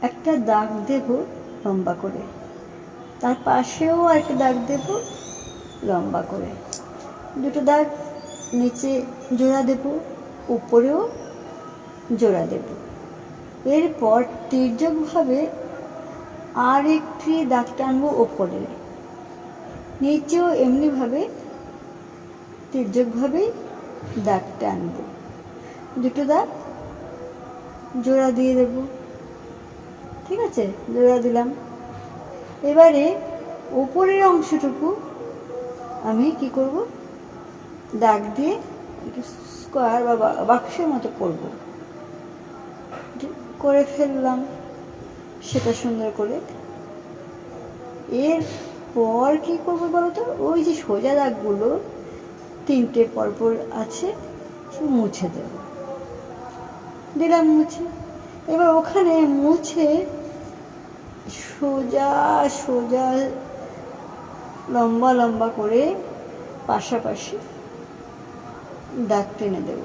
একটা দাগ দেব লম্বা করে, তার পাশেও একটা দাগ দেব লম্বা করে, দুটো দাগ নিচে জোড়া দেব, উপরেও জোড়া দেব। এরপর তির্যকভাবে আর একটি দাগ টানবো ওপরে, নিচেও এমনিভাবে তির্যকভাবে দাগ টানবো, দুটো দাগ জোড়া দিয়ে দেব। ঠিক আছে, জোড়া দিলাম। এবারে উপরের অংশটুকু আমি কি করব, দাগ দিয়ে একটু স্কোয়ার বা বাক্সের মতো করব, করে ফেললাম সেটা সুন্দর করে। এরপর কি করবো বলো তো, ওই যে সোজা দাগগুলো তিনটে পরপর আছে মুছে দেব, দিলাম মুছে। এবার ওখানে মুছে সোজা সোজা লম্বা লম্বা করে পাশাপাশি দাগ টেনে দেব।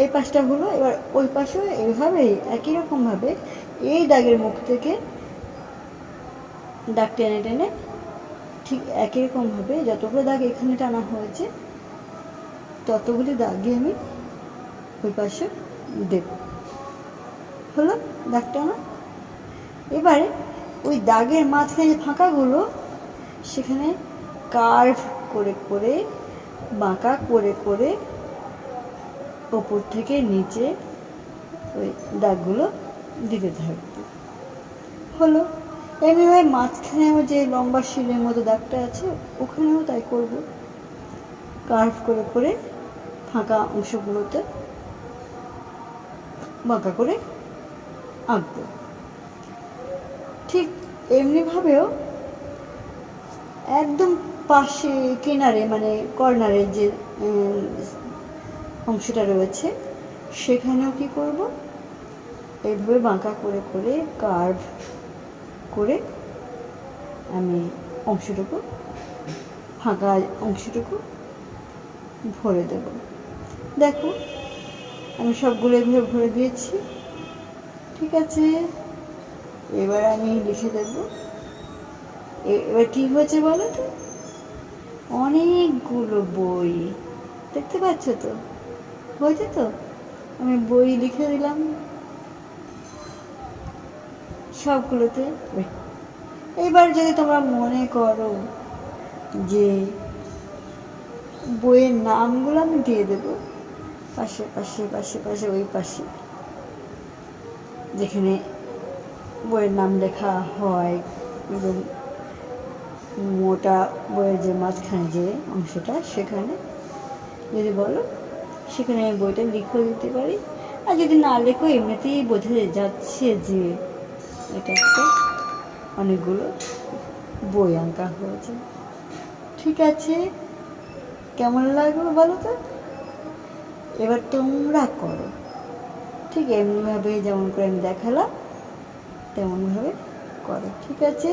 এই পাশটা হলো, এবার ওই পাশেও এইভাবেই একই রকমভাবে এই দাগের মুখ থেকে দাগ টেনে টেনে ঠিক একই রকমভাবে যতগুলো দাগ এখানে টানা হয়েছে ততগুলি দাগই আমি ওই পাশে দেব। হলো দাগ টানা। এবারে ওই দাগের মাঝখানে যে ফাঁকাগুলো সেখানে কার্ভ করে করে বাঁকা করে করে ওপর থেকে নিচে ওই দাগগুলো দিতে থাকবে। হলো। এমনিভাবে মাঝখানেও যে লম্বা শিলের মতো দাগটা আছে ওখানেও তাই করব, কার্ভ করে করে ফাঁকা অংশগুলোতে বাঁকা করে আঁকবো। ঠিক এমনিভাবেও একদম পাশে কিনারে মানে কর্নারে যে অংশটা রয়েছে সেখানেও কি করব, এইভাবে বাঁকা করে করে কার্ভ করে আমি অংশটুকু ফাঁকা অংশটুকু ভরে দেব। দেখো আমি সবগুলো এভাবে ভরে দিয়েছি। ঠিক আছে, এবার আমি লিখে দেব। এবার কী হয়েছে বলো তো, অনেকগুলো বই দেখতে পাচ্ছ তো, হয়েছে তো। আমি বই লিখে দিলাম সবগুলোতে। এবার যদি তোমরা মনে করো যে বইয়ের নামগুলো আমি দিয়ে দেবো পাশে পাশে পাশে পাশে ওই পাশে যেখানে বইয়ের নাম লেখা হয়, এবং মোটা বইয়ের যে মাঝখানে যে অংশটা সেখানে যদি বলো সেখানে আমি বইটা লিখেও দিতে পারি। আর যদি না লেখো এমনিতেই বোঝা যাচ্ছে যে এটা একটা অনেকগুলো বই আঁকা হয়েছে। ঠিক আছে, কেমন লাগলো বলো তো। এবার তোমরা করো ঠিক এমনিভাবে যেমন করে আমি দেখালাম তেমনভাবে করো। ঠিক আছে।